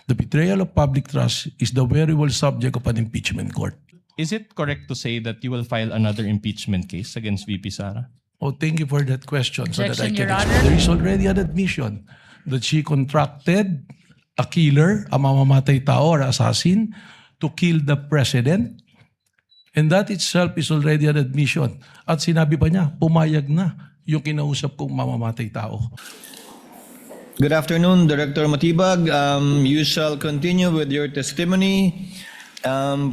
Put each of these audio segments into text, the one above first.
The betrayal of public trust is the variable subject of an impeachment court. Is it correct to say that you will file another impeachment case against VP Sara? Oh, thank you for that question. So that I Objection, can Your explain. Honor. There is already an admission that she contracted a killer, a mamamatay tao or assassin, to kill the president. And that itself is already an admission. At sinabi pa niya, pumayag na yung kinausap kong mamamatay tao. Good afternoon, Director Matibag. You shall continue with your testimony,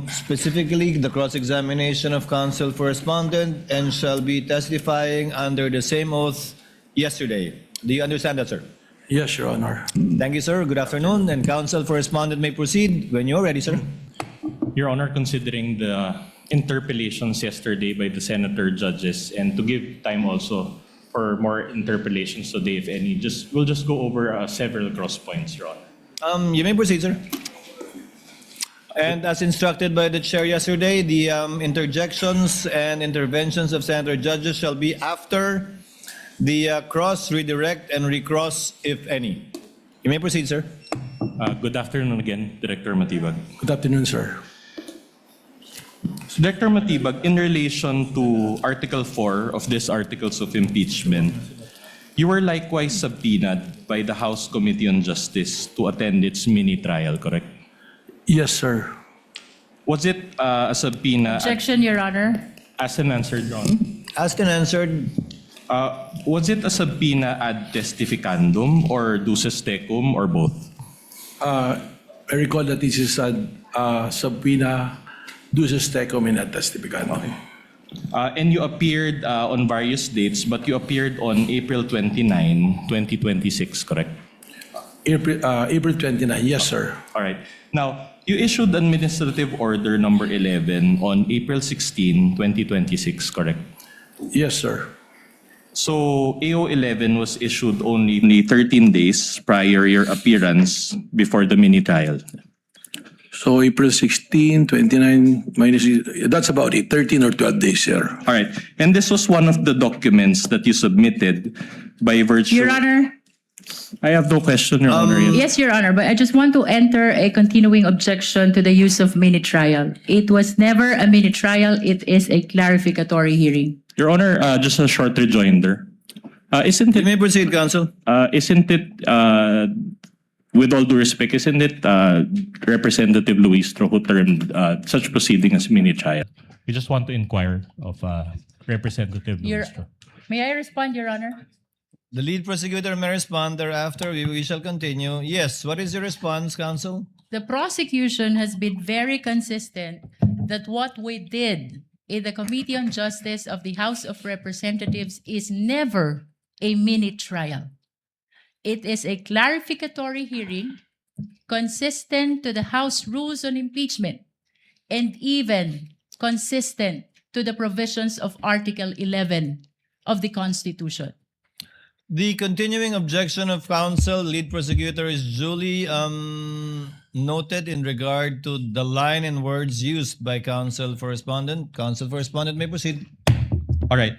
specifically the cross-examination of counsel for respondent, and shall be testifying under the same oath yesterday. Do you understand that, sir? Yes, Your Honor. Thank you, sir. Good afternoon, and counsel for respondent may proceed when you're ready, sir. Your Honor, considering the interpellations yesterday by the senator judges and to give time also for more interpellations today, if any, we'll just go over several cross points, Your Honor. You may proceed, sir. And as instructed by the chair yesterday, the interjections and interventions of senator judges shall be after the cross, redirect, and recross, if any. You may proceed, sir. Good afternoon again, Director Matibag. Good afternoon, sir. So, Director Matibag, in relation to Article 4 of this Articles of Impeachment, you were likewise subpoenaed by the House Committee on Justice to attend its mini-trial, correct? Yes, sir. Was it a subpoena Objection, Your Honor. as an answered, Your Honor? Asked and answered. Was it a subpoena ad testificandum or duces tecum or both? I recall that this is a subpoena duces tecum in ad testificandum. And you appeared on various dates, but you appeared on April 29, 2026, correct? April 29, yes, sir. All right. Now, you issued Administrative Order number 11 on April 16, 2026, correct? Yes, sir. So, AO 11 was issued only 13 days prior your appearance before the mini-trial. So April 16, 29, minus, that's about it, 13 or 12 days, sir. All right. And this was one of the documents that you submitted by virtue... Your Honor. I have no question, Your Honor. Yes, Your Honor, but I just want to enter a continuing objection to the use of mini-trial. It was never a mini-trial. It is a clarificatory hearing. Your Honor, just a short rejoinder. Isn't You it, may proceed, counsel. with all due respect, isn't it Representative Luistro who termed such proceeding as mini-trial? We just want to inquire of Representative Luistro. May I respond, Your Honor? The lead prosecutor may respond thereafter. We shall continue. Yes, what is your response, counsel? The prosecution has been very consistent that what we did in the Committee on Justice of the House of Representatives is never a mini-trial. It is a clarificatory hearing consistent to the House rules on impeachment and even consistent to the provisions of Article 11 of the Constitution. The continuing objection of counsel, lead prosecutor, is duly noted in regard to the line and words used by counsel for respondent. Counsel for respondent may proceed. All right.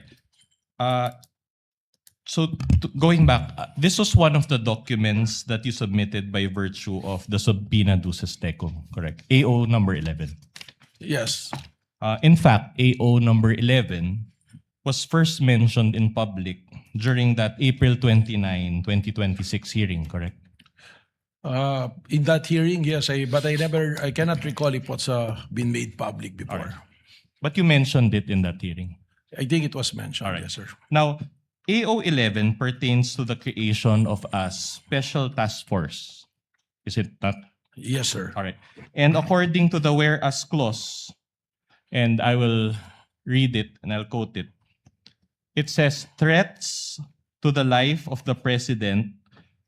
Going back, this was one of the documents that you submitted by virtue of the subpoena duces tecum, correct? AO number 11. Yes. In fact, AO number 11 was first mentioned in public during that April 29, 2026 hearing, correct? In that hearing, yes, but I cannot recall if what's been made public before. Alright. But you mentioned it in that hearing. I think it was mentioned, Alright. yes, sir. Now, AO 11 pertains to the creation of a special task force. Is it not? Yes, sir. All right. And according to the whereas clause, and I will read it and I'll quote it. It says, threats to the life of the president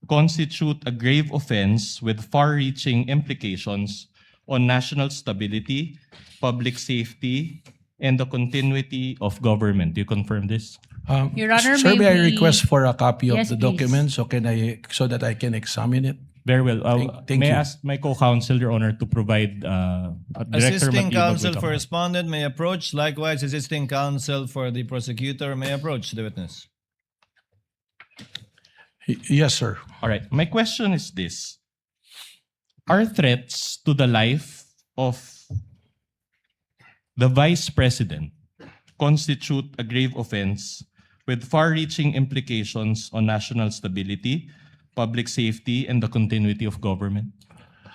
constitute a grave offense with far-reaching implications on national stability, public safety, and the continuity of government. Do you confirm this? Your Honor, sir, may I we- request for a copy of Yes, the please. document so that I can examine it? Very well. Thank may you. I ask my co-counsel, Your Honor, to provide Director Assisting Matibag counsel with a- for respondent may approach. Likewise, assisting counsel for the prosecutor may approach the witness. Yes, sir. All right. My question is this. are threats to the life of the Vice President constitute a grave offense with far-reaching implications on national stability, public safety, and the continuity of government?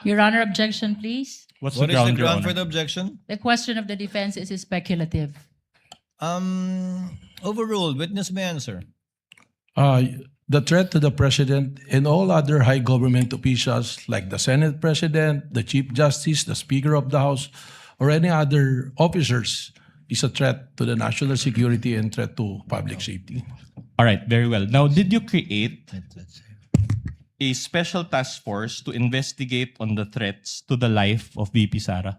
Your Honor, objection, please. What's What the is the ground, Your ground for Honor? the objection? The question of the defense is speculative. Overruled. Witness may answer. The threat to the president and all other high government officials like the Senate President, the Chief Justice, the Speaker of the House, or any other officers is a threat to the national security and threat to public safety. All right, very well. Now, did you create a special task force to investigate on the threats to the life of VP Sara?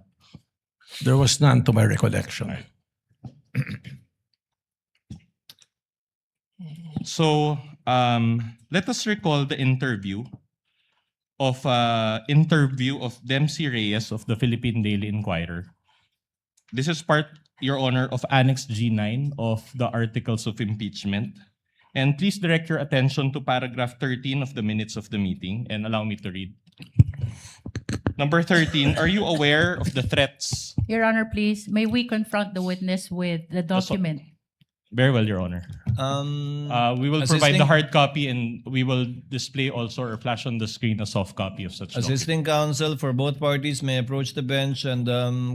There was none to my recollection. So, let us recall the interview of Dempsey Reyes of the Philippine Daily Inquirer. This is part, Your Honor, of Annex G9 of the Articles of Impeachment. And please direct your attention to paragraph 13 of the minutes of the meeting and allow me to read. Number 13, are you aware of the threats? Your Honor, please, may we confront the witness with the document? Very well, Your Honor. We will provide the Assisting- hard copy and we will display also or flash on the screen a soft copy of such document. Assisting counsel for both parties may approach the bench and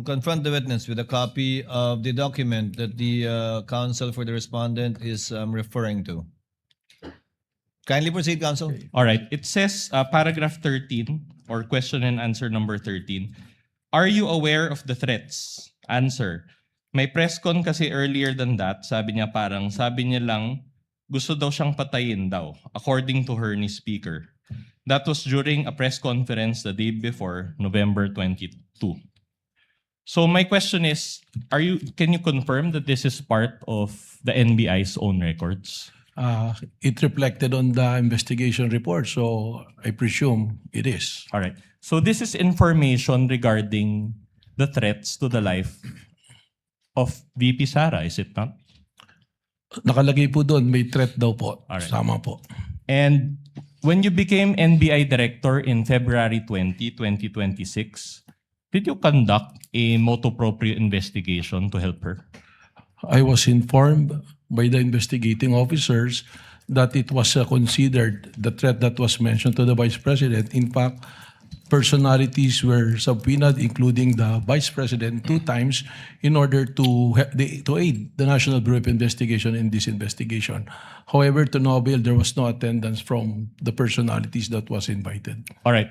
confront the witness with a copy of the document that the counsel for the respondent is referring to. Kindly proceed, counsel. All right. It says, paragraph 13 or question and answer number 13. Are you aware of the threats? Answer. May press con kasi earlier than that. Sabi niya lang, gusto daw siyang patayin daw, according to her ni speaker. That was during a press conference the day before, November 22. So my question is, can you confirm that this is part of the NBI's own records? It reflected on the investigation report, so I presume it is. All right. So this is information regarding the threats to the life of VP Sara, is it not? Nakalagay po doon, may threat daw po. Alright. Tama po. And when you became NBI director in February 2026, did you conduct a motu proprio investigation to help her? I was informed by the investigating officers that it was considered the threat that was mentioned to the Vice President. In fact, personalities were subpoenaed, including the Vice President, 2 times in order to aid the National Bureau of Investigation in this investigation. However, to no avail, there was no attendance from the personalities that was invited. All right.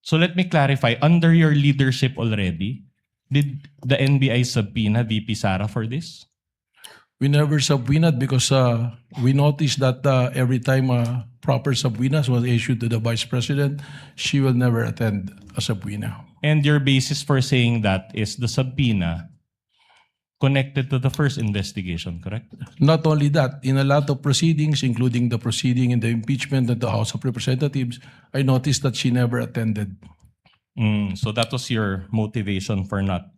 So let me clarify. Under your leadership already, did the NBI subpoena VP Sara for this? We never subpoenaed because we noticed that every time proper subpoenas was issued to the Vice President, she will never attend a subpoena. And your basis for saying that is the subpoena connected to the first investigation, correct? Not only that, in a lot of proceedings, including the proceeding in the impeachment at the House of Representatives, I noticed that she never attended. So that was your motivation for not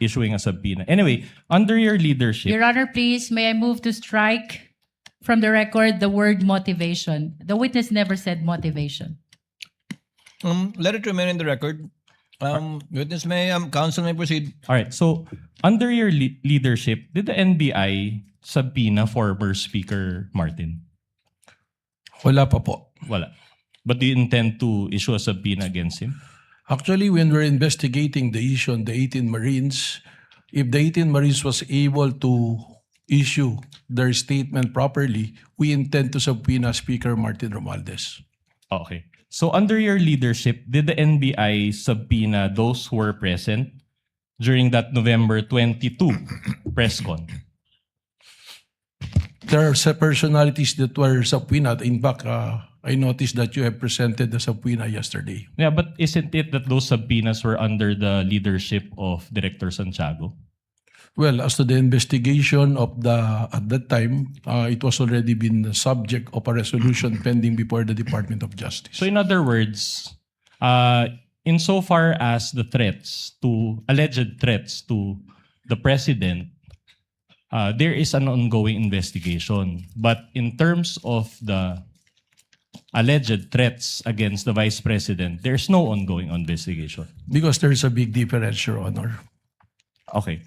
issuing a subpoena. Anyway, under your leadership, Your Honor, please, may I move to strike from the record the word motivation? The witness never said motivation. Let it remain in the record. Witness may, counsel may proceed. all right, so under your leadership, did the NBI subpoena former Speaker Martin? Wala pa po. Wala. But do you intend to issue a subpoena against him? Actually, when we're investigating the issue on the 18 Marines, if the 18 Marines was able to issue their statement properly, we intend to subpoena Speaker Martin Romualdez. Okay. So under your leadership, did the NBI subpoena those who were present during that November 22 press con? There are personalities that were subpoenaed. In fact, I noticed that you have presented the subpoena yesterday. Yeah, but isn't it that those subpoenas were under the leadership of Director Santiago? Well, as to the investigation of at that time, it was already been the subject of a resolution pending before the Department of Justice. So in other words, insofar as the alleged threats to the president, there is an ongoing investigation. But in terms of the alleged threats against the Vice President, there's no ongoing investigation. Because there is a big difference, Your Honor. Okay.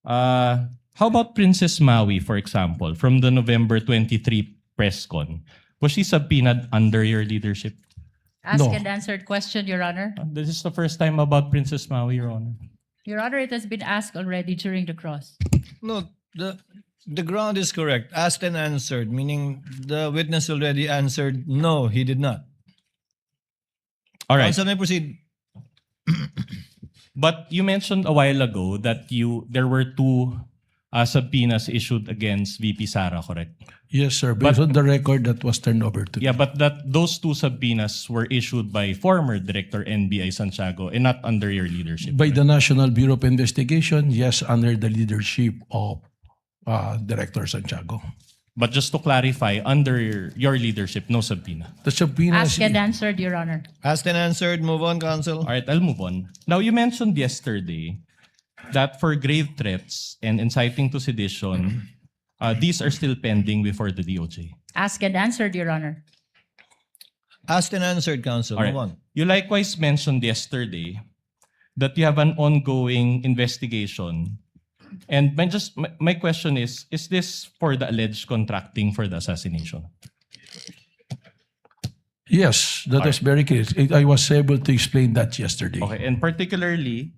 How about Princess Maui, for example, from the November 23 press con? Was she subpoenaed under your leadership? Ask No. and answered question, Your Honor. This is the first time about Princess Maui, Your Honor. Your Honor, it has been asked already during the cross. No, the ground is correct. Asked and answered, meaning the witness already answered, no, he did not. All right. Counsel may proceed. But you mentioned a while ago that there were two subpoenas issued against VP Sara, correct? Yes, sir. Based on the record that was turned over to Yeah, but those two subpoenas were issued by former Director NBI Santiago and not under your leadership. by the National Bureau of Investigation, yes, under the leadership of Director Santiago. But just to clarify, under your leadership, no subpoena. The subpoenas, Ask and answered, Your Honor. Asked and answered, move on, counsel. All right, I'll move on. Now, you mentioned yesterday that for grave threats and inciting to sedition, these are still pending before the DOJ. Ask and answered, Your Honor. Asked and answered, counsel. All right. Move on. You likewise mentioned yesterday that you have an ongoing investigation. And my question is this for the alleged contracting for the assassination? yes, that was very clear. I was able to explain that yesterday. Okay, and particularly,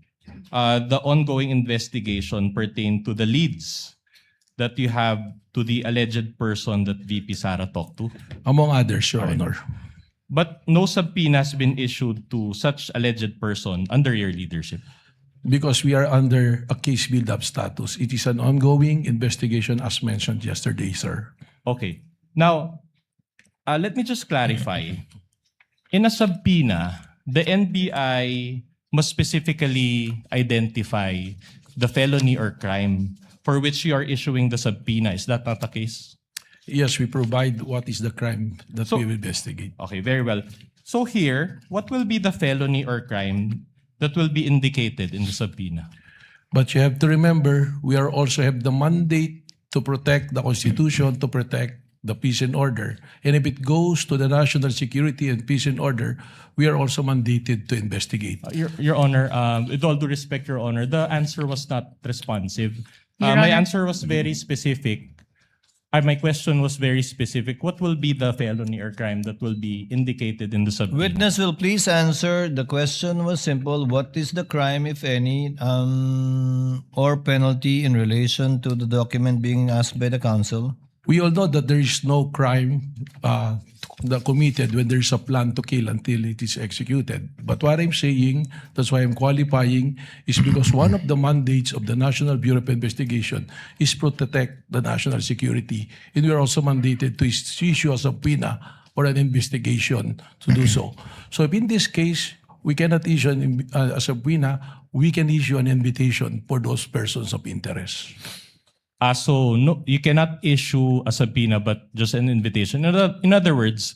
the ongoing investigation pertain to the leads that you have to the alleged person that VP Sara talked to. Among others, Your Honor. But no subpoena has been issued to such alleged person under your leadership. Because we are under a case build-up status. It is an ongoing investigation as mentioned yesterday, sir. Okay. Now, let me just clarify. In a subpoena, the NBI must specifically identify the felony or crime for which you are issuing the subpoena. Is that not the case? Yes, we provide what is the crime that So- we will investigate. Okay, very well. So here, what will be the felony or crime that will be indicated in the subpoena? But you have to remember, we are also have the mandate to protect the Constitution, to protect the peace and order. And if it goes to the national security and peace and order, we are also mandated to investigate. Your Honor, with all due respect, Your Honor, the answer was not responsive. Your My Honor. answer was very specific. My question was very specific. What will be the felony or crime that will be indicated in the subpoena? Witness will please answer. The question was simple. What is the crime, if any, or penalty in relation to the document being asked by the counsel? We all know that there is no crime committed when there is a plan to kill until it is executed. But what I'm saying, that's why I'm qualifying, is because one of the mandates of the National Bureau of Investigation is to protect the national security. And we are also mandated to issue a subpoena or an investigation to do so. So if in this case, we cannot issue a subpoena, we can issue an invitation for those persons of interest. So no, you cannot issue a subpoena, but just an invitation. In other words,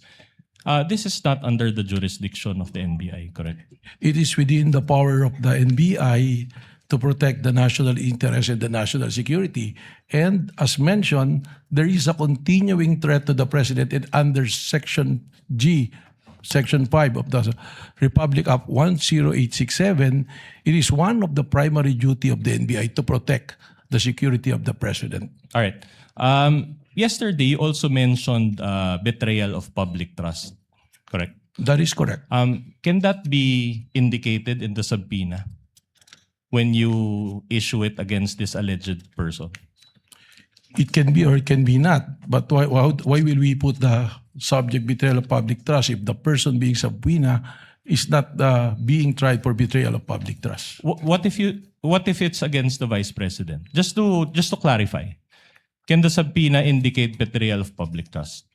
this is not under the jurisdiction of the NBI, correct? It is within the power of the NBI to protect the national interest and the national security. And as mentioned, there is a continuing threat to the President and under Section G, Section 5 of the Republic Act 10867, it is one of the primary duty of the NBI to protect the security of the President. All right. Yesterday, you also mentioned betrayal of public trust, correct? That is correct. Can that be indicated in the subpoena when you issue it against this alleged person? It can be or it can be not. But why will we put the subject betrayal of public trust if the person being subpoena is not being tried for betrayal of public trust? What if it's against the Vice President? Just to clarify, can the subpoena indicate betrayal of public trust?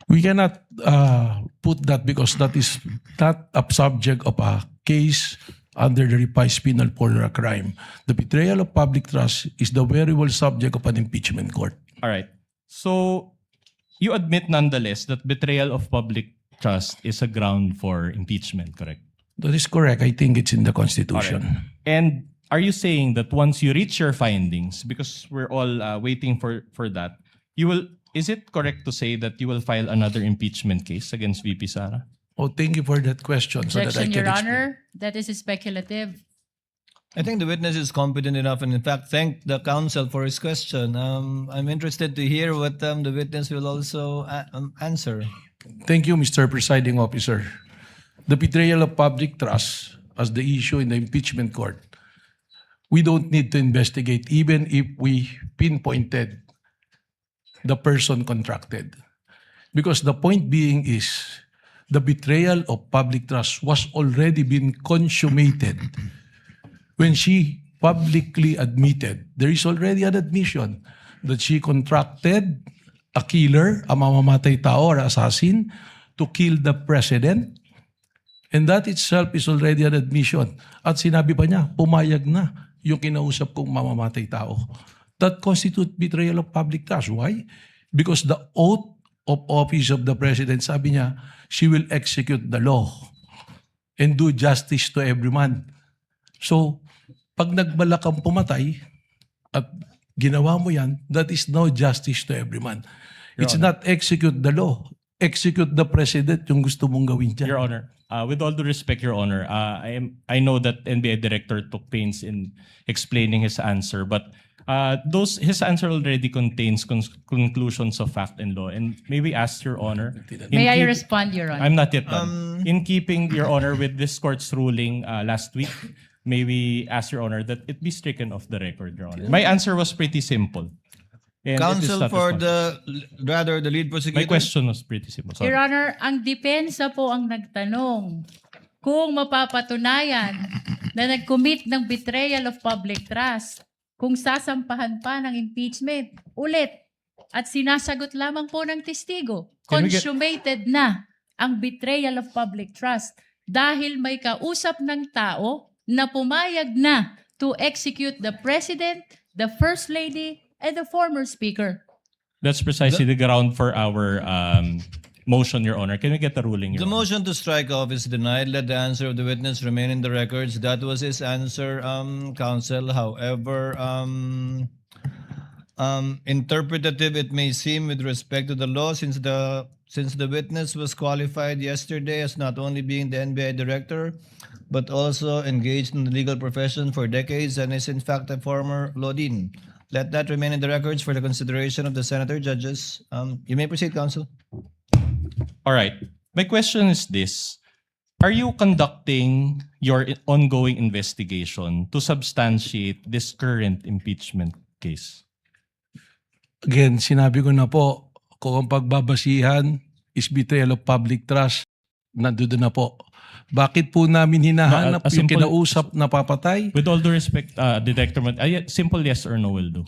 We cannot put that because that is not a subject of a case under the revised penal code or a crime. The betrayal of public trust is the variable subject of an impeachment court. All right. So you admit nonetheless that betrayal of public trust is a ground for impeachment, correct? That is correct. I think it's in the Constitution. All right. And are you saying that once you reach your findings, because we're all waiting for that, you will is it correct to say that you will file another impeachment case against VP Sara? Oh, thank you for that question. So that I Objection, can Your explain. Honor. That is speculative. I think the witness is competent enough, and in fact, thank the counsel for his question. I'm interested to hear what the witness will also answer. Thank you, Mr. Presiding Officer. The betrayal of public trust as the issue in the impeachment court, we don't need to investigate even if we pinpointed the person contracted. Because the point being is, the betrayal of public trust was already been consummated when she publicly admitted, there is already an admission that she contracted a killer, a mamamatay tao or assassin, to kill the president. And that itself is already an admission. At sinabi pa niya, pumayag na yung kinausap kong mamamatay tao. That constitutes betrayal of public trust. Why? Because the oath of office of the president, sabi niya, she will execute the law and do justice to every man. So, pag nagbalak kang pumatay at ginawa mo yan, that is no justice to every man. It's not execute the law. Execute the president yung gusto mong gawin dyan. Your Honor, with all due respect, Your Honor, I know that NBI Director took pains in explaining his answer, but his answer already contains conclusions of fact and law. And may we ask Your Honor? May I respond, Your Honor? I'm not yet done. In keeping, Your Honor, with this court's ruling last week, may we ask Your Honor that it be stricken off the record, Your Honor? My answer was pretty simple. And it is Counsel not for responsible. the lead prosecutor. My question was pretty simple. Sorry. Your Honor, ang depensa po ang nagtanong kung mapapatunayan na nag-commit ng betrayal of public trust, kung sasampahan pa ng impeachment ulit at sinasagot lamang po ng testigo, Can we get- consummated na ang betrayal of public trust dahil may kausap ng tao na pumayag na to execute the President, the First Lady, and the former Speaker. That's precisely the ground for our motion, Your Honor. Can we get the ruling, Your The Honor? motion to strike off is denied. Let the answer of the witness remain in the records. That was his answer, counsel. However, interpretative it may seem with respect to the law, since the witness was qualified yesterday as not only being the NBI director, but also engaged in the legal profession for decades and is in fact a former law dean. Let that remain in the records for the consideration of the senator judges. You may proceed, counsel. All right. My question is this. Are you conducting your ongoing investigation to substantiate this current impeachment case? Again, sinabi ko na po, kung ang pagbabasihan is betrayal of public trust, nandoon na po. Bakit po namin hinahanap No, a yung simple- kinausap na papatay? With all due respect, Detector, simple yes or no will do.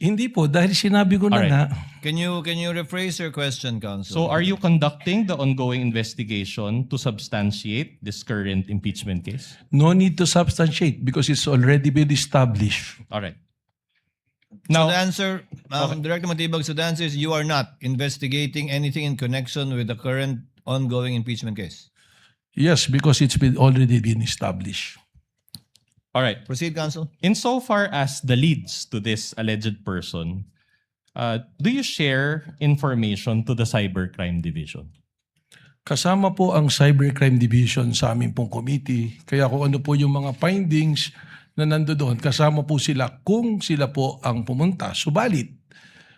Hindi po, dahil sinabi ko na Alright. nga, Can you rephrase your question, counsel? So are you conducting the ongoing investigation to substantiate this current impeachment case? no need to substantiate because it's already been established. All right. So Now, the answer, Director Matibag, so the answer is you are not investigating anything in connection with the current ongoing impeachment case. Yes, because it's already been established. all right. Proceed, counsel. Insofar as the leads to this alleged person, do you share information to the Cybercrime Division? Kasama po ang Cybercrime Division sa aming pong committee. Kaya kung ano po yung mga findings na nandoon, kasama po sila kung sila po ang pumunta. Subalit,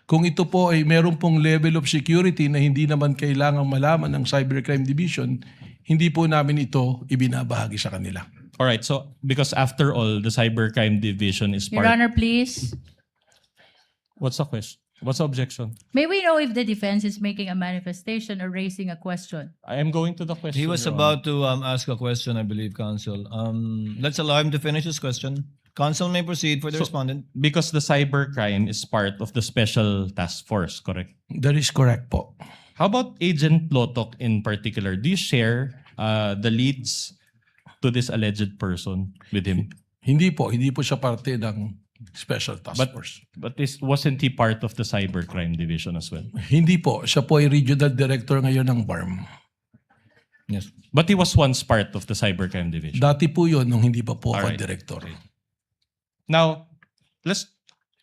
kung ito po ay meron pong level of security na hindi naman kailangang malaman ng Cybercrime Division, hindi po namin ito ibinabahagi sa kanila. All right. So because after all, the Cybercrime Division is Your part. Honor, please. What's the question? What's the objection? May we know if the defense is making a manifestation or raising a question? I am going to the question. He was Your Honor. about to ask a question, I believe, counsel. Let's allow him to finish his question. Counsel may proceed for the respondent. Because the cybercrime is part of the special task force, correct? That is correct po. How about Agent Lotok in particular? Do you share the leads to this alleged person with him? Hindi po siya parte ng Special Task Force. But wasn't he part of the cybercrime division as well? Hindi po, siya po ay regional director ngayon ng BARM. Yes. But he was once part of the cybercrime division. Dati po yun nung hindi pa po ako Alright. director. Now, let's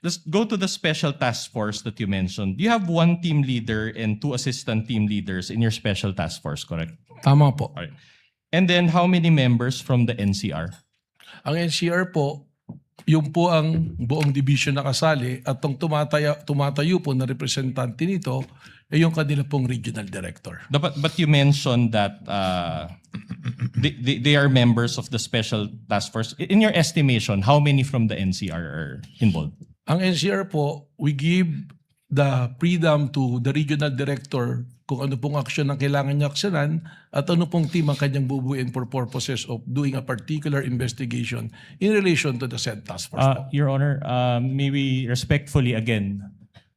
let's go to the special task force that you mentioned. You have one team leader and two assistant team leaders in your special task force, correct? Tama po. All right. And then how many members from the NCR? Ang NCR po, yung po ang buong division na kasali at ang tumatayo po na representante nito ay yung kanila pong regional director. But you mentioned that they are members of the special task force. In your estimation, how many from the NCR are involved? Ang NCR po, we give the freedom to the regional director kung ano pong aksyon ang kailangan niya aksyonan at ano pong team ang kanyang bubuin for purposes of doing a particular investigation in relation to the said task force. po. Your Honor, maybe respectfully again,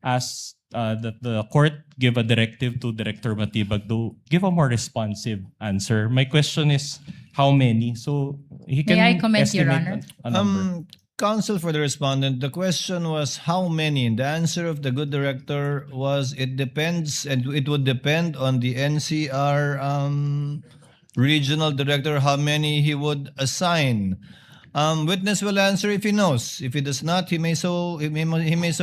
ask that the court give a directive to Director Matibag to give a more responsive answer. My question is, how many? So he can May I comment, Your estimate Honor? a number. Counsel for the respondent, the question was how many? And the answer of the good director was it depends, and it would depend on the NCR regional director how many he would assign. Witness will answer if he knows. If he does not, he may so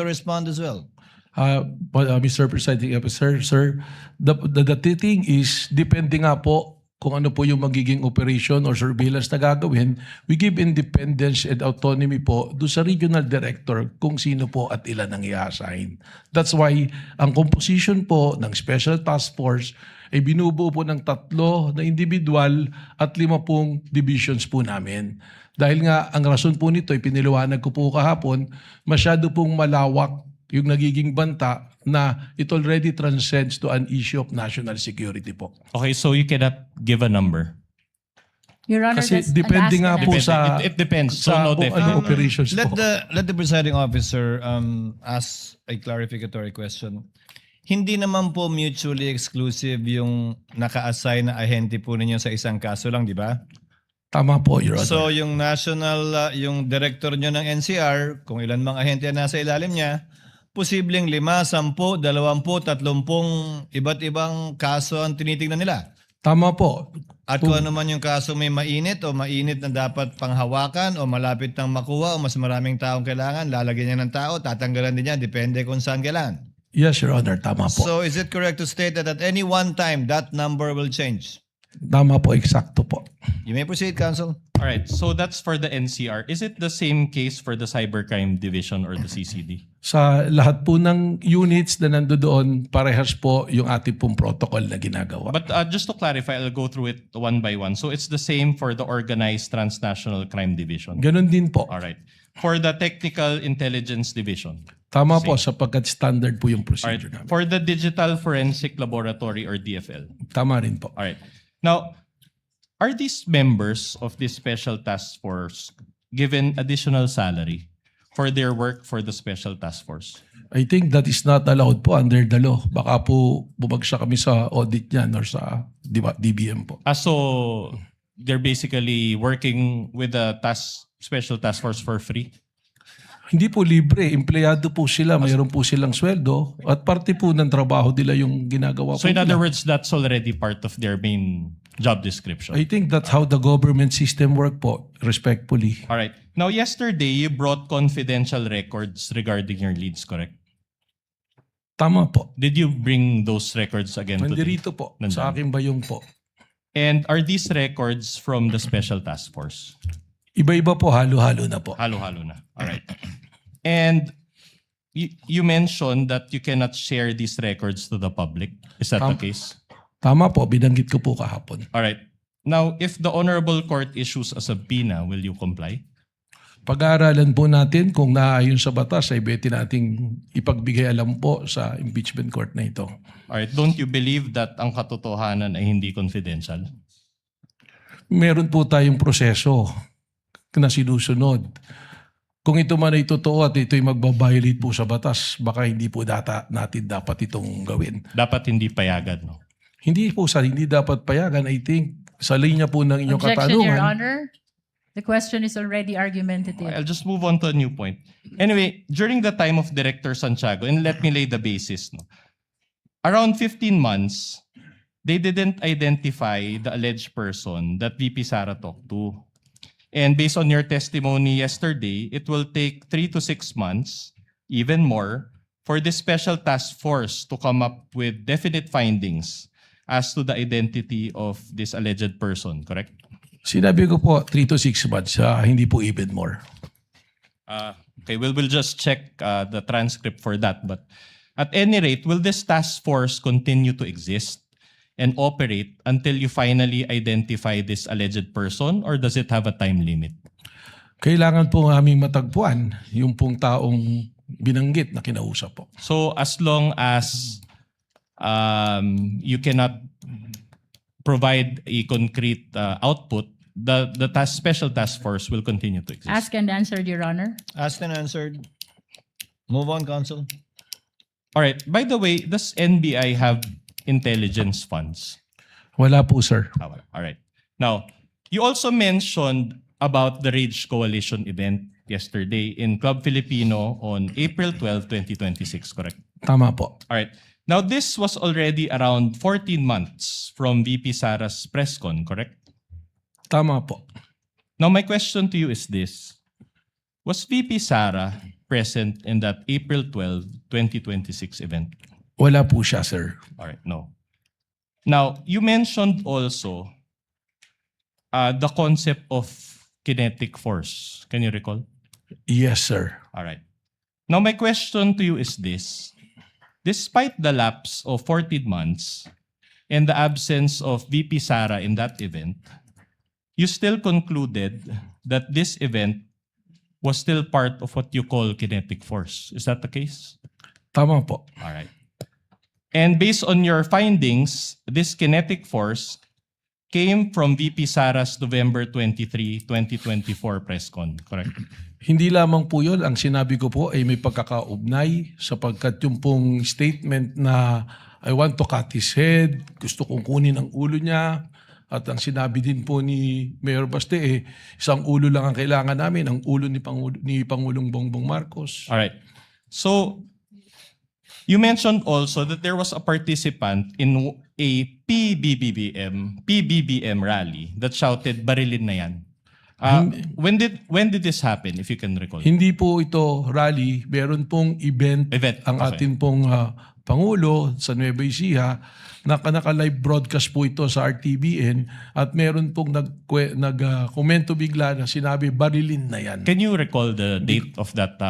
respond as well. Mr. Presiding Officer, sir, the thing is, depende nga po kung ano po yung magiging operation or surveillance na gagawin, we give independence and autonomy po do sa regional director kung sino po at ilan ang i-assign. That's why ang composition po ng Special Task Force ay binubuo po ng 3 na individual at 5 pong divisions po namin. Dahil nga ang rason po nito ay piniliwanag ko po kahapon, masyado pong malawak yung nagiging banta na it already transcends to an issue of national security po. Okay, so you cannot give a number. Your Honor, Kasi that's depende nga po Depende. sa It depends. So sa no kung definite. anong operations Let po. the presiding officer ask a clarificatory question. Hindi naman po mutually exclusive yung naka-assign na ahente po ninyo sa isang kaso lang, di ba? Tama po, Your Honor. So yung national, yung director nyo ng NCR, kung ilan mang ahente ang nasa ilalim niya, posibleng 5, 10, 20, 30 iba't ibang kaso ang tinitingnan nila. Tama po. At kung ano man yung kaso may mainit o mainit na dapat panghawakan o malapit nang makuha o mas maraming taong kailangan, lalagyan niya ng tao, tatanggalan din niya, depende kung saan kailangan. Yes, Your Honor. Tama po. So is it correct to state that at any one time, that number will change? Tama po. Eksakto po. You may proceed, counsel. All right, so that's for the NCR. Is it the same case for the Cybercrime Division or the CCD? Sa lahat po ng units na nandoon, parehas po yung ating pong protocol na ginagawa. But just to clarify, I'll go through it one by one. So it's the same for the Organized Transnational Crime Division. Ganon din po. All right. For the Technical Intelligence Division. Tama po sapagkat standard po yung All right. procedure namin. For the Digital Forensic Laboratory or DFL. Tama rin po. All right. Now, are these members of this special task force given additional salary for their work for the special task force? I think that is not allowed po under the law. Baka po bumagsak kami sa audit niyan or sa DBM po. So they're basically working with the special task force for free? Hindi po libre. Empleyado po sila. Mayroon po silang sweldo. At parte po ng trabaho nila yung ginagawa So po in other nila. words, that's already part of their main job description. I think that's how the government system work po, respectfully. All right. Now, yesterday, you brought confidential records regarding your leads, correct? Tama po. Did you bring those records again today? Nandirito po. Nandun. Sa aking bayong po. And are these records from the special task force? Iba-iba po. Halo-halo na po. Halo-halo na. All right. And you mentioned that you cannot share these records to the public. Is that the case? Tama po. Binanggit ko po kahapon. All right. Now, if the Honorable Court issues a subpoena, will you comply? Pag-aaralan po natin kung naaayon sa batas ay beti nating ipagbigay alam po sa impeachment court na ito. All right. Don't you believe that ang katotohanan ay hindi confidential? Meron po tayong proseso na sinusunod. Kung ito man ay totoo at ito'y magbabiolate po sa batas, baka hindi po natin dapat itong gawin. Dapat hindi payagan, no? Hindi po hindi dapat payagan. I think sa linya po ng inyong Objection, Your katanungan. Honor. The question is already argumentative. I'll just move on to a new point. Anyway, during the time of Director Santiago, and let me lay the basis, no? Around 15 months, they didn't identify the alleged person that VP Sara talked to. And based on your testimony yesterday, it will take 3 to 6 months even more for this special task force to come up with definite findings as to the identity of this alleged person, correct? Sinabi ko po 3 to 6 months, hindi po even more. Okay, we'll just check the transcript for that. But at any rate, will this task force continue to exist and operate until you finally identify this alleged person, or does it have a time limit? Kailangan po aming matagpuan yung pong taong binanggit na kinausap po. So as long as you cannot provide a concrete output, the special task force will continue to exist. Asked and answered, Your Honor. Asked and answered. Move on, Counsel. All right. By the way, does NBI have intelligence funds? Wala po, sir. All right. Now, you also mentioned about the Rage Coalition event yesterday in Club Filipino on April 12, 2026, correct? Tama po. All right. Now, this was already around 14 months from VP Sara's press con, correct? Tama po. Now, my question to you is this. Was VP Sara present in that April 12, 2026 event? Wala po siya, sir. All right, no. Now, you mentioned also the concept of kinetic force. Can you recall? Yes, sir. All right. Now, my question to you is this. Despite the lapse of 14 months and the absence of VP Sara in that event, you still concluded that this event was still part of what you call kinetic force. Is that the case? Tama po. All right. And based on your findings, this kinetic force came from VP Sara's November 23, 2024 press con, correct? Hindi lamang po yun. Ang sinabi ko po ay may pagkakaugnay sapagkat yung pong statement na I want to cut his head, gusto kong kunin ang ulo niya. At ang sinabi din po ni Mayor Baste, isang ulo lang ang kailangan namin, ang ulo ni Pangulong Bongbong Marcos. All right. So, you mentioned also that there was a participant in a PBBM rally that shouted, "Barilin na yan." When did this happen, if you can recall? Hindi po ito rally, meron pong event, ang okay. atin pong Pangulo sa Nueva Ecija, naka-live broadcast po ito sa RTBN at meron pong nag-komento bigla na sinabi, barilin na yan. Can you recall the date of that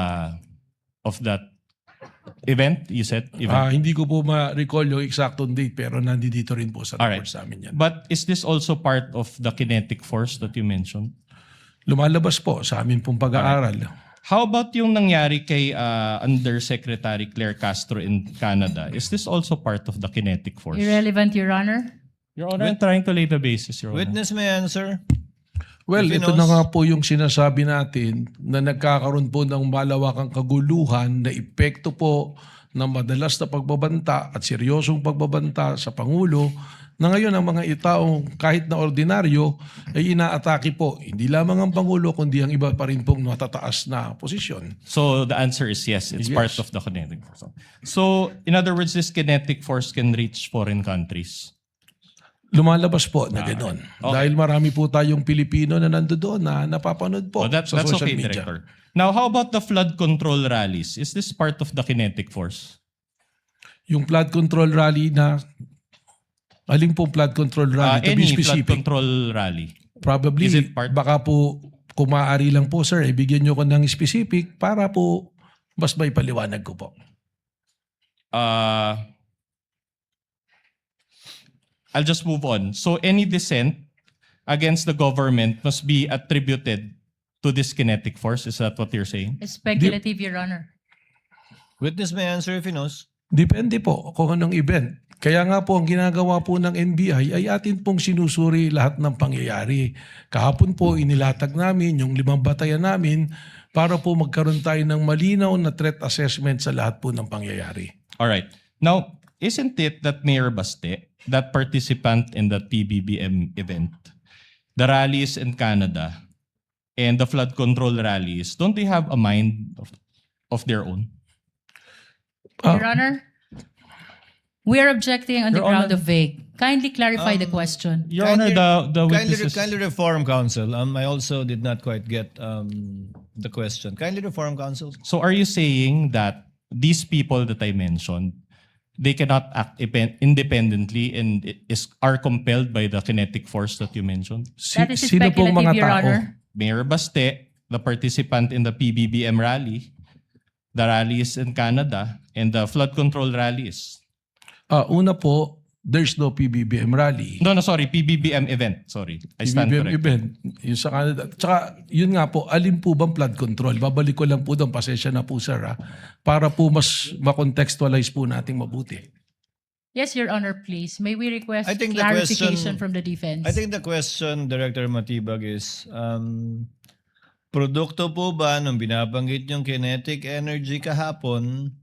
event? You said event. Hindi ko po ma-recall yung exactong date pero nandito rin po sa All right. report sa amin yan. But is this also part of the kinetic force that you mentioned? Lumalabas po sa amin pong pag-aaral. How about yung nangyari kay Undersecretary Claire Castro in Canada? Is this also part of the kinetic force? Irrelevant, Your Honor. Your Honor, I'm trying to lay the basis, Your Honor. Witness may answer. Well, If he ito knows. na nga po yung sinasabi natin na nagkakaroon po ng malawakang kaguluhan na epekto po ng madalas na pagbabanta at seryosong pagbabanta sa Pangulo na ngayon ang mga itaong kahit na ordinaryo ay inaatake po. Hindi lamang ang Pangulo kundi ang iba pa rin pong matataas na posisyon. So the answer is yes, it's Yes. part of the kinetic force. So in other words, this kinetic force can reach foreign countries. Lumalabas po na gano'n. Okay. Dahil marami po tayong Pilipino na nandoon na napapanood po That's sa social okay, media. Director. Now, how about the flood control rallies? Is this part of the kinetic force? Yung flood control rally na, aling po flood control rally? To be Any flood specific. control rally? Probably, Is it part- baka po kung maaari lang po sir, ibigyan nyo ko ng specific para po mas may paliwanag ko po. I'll just move on. So any dissent against the government must be attributed to this kinetic force. Is that what you're saying? Speculative, Your Honor. Witness may answer if he knows. Depende po kung anong event. Kaya nga po ang ginagawa po ng NBI ay atin pong sinusuri lahat ng pangyayari. Kahapon po inilatag namin yung 5 batayan namin para po magkaroon tayo ng malinaw na threat assessment sa lahat po ng pangyayari. All right. Now, isn't it that Mayor Baste, that participant in that PBBM event, the rallies in Canada, and the flood control rallies, don't they have a mind of their own? Your Honor, we are objecting on the Your ground Honor. of vague. Kindly clarify the question. Your Honor, the Kindly, witnesses... kindly reform, counsel. I also did not quite get the question. Kindly reform, counsel. So are you saying that these people that I mentioned, they cannot act independently and are compelled by the kinetic force that you mentioned? That is Sino pong speculative, mga Your tao? Honor. Mayor Baste, the participant in the PBBM rally, the rallies in Canada, and the flood control rallies. Una po, there's no PBBM rally. No, sorry, PBBM event. Sorry, I stand PBBM corrected. event, yung sa Canada. Tsaka, yun nga po, alin po bang flood control? Babalik ko lang po doon, pasensya na po sir, para po mas makontextualize po nating mabuti. Yes, Your Honor, please. May we request I think the clarification question- from the defense? I think the question, Director Matibag, is produkto po ba nung binabanggit yung kinetic energy kahapon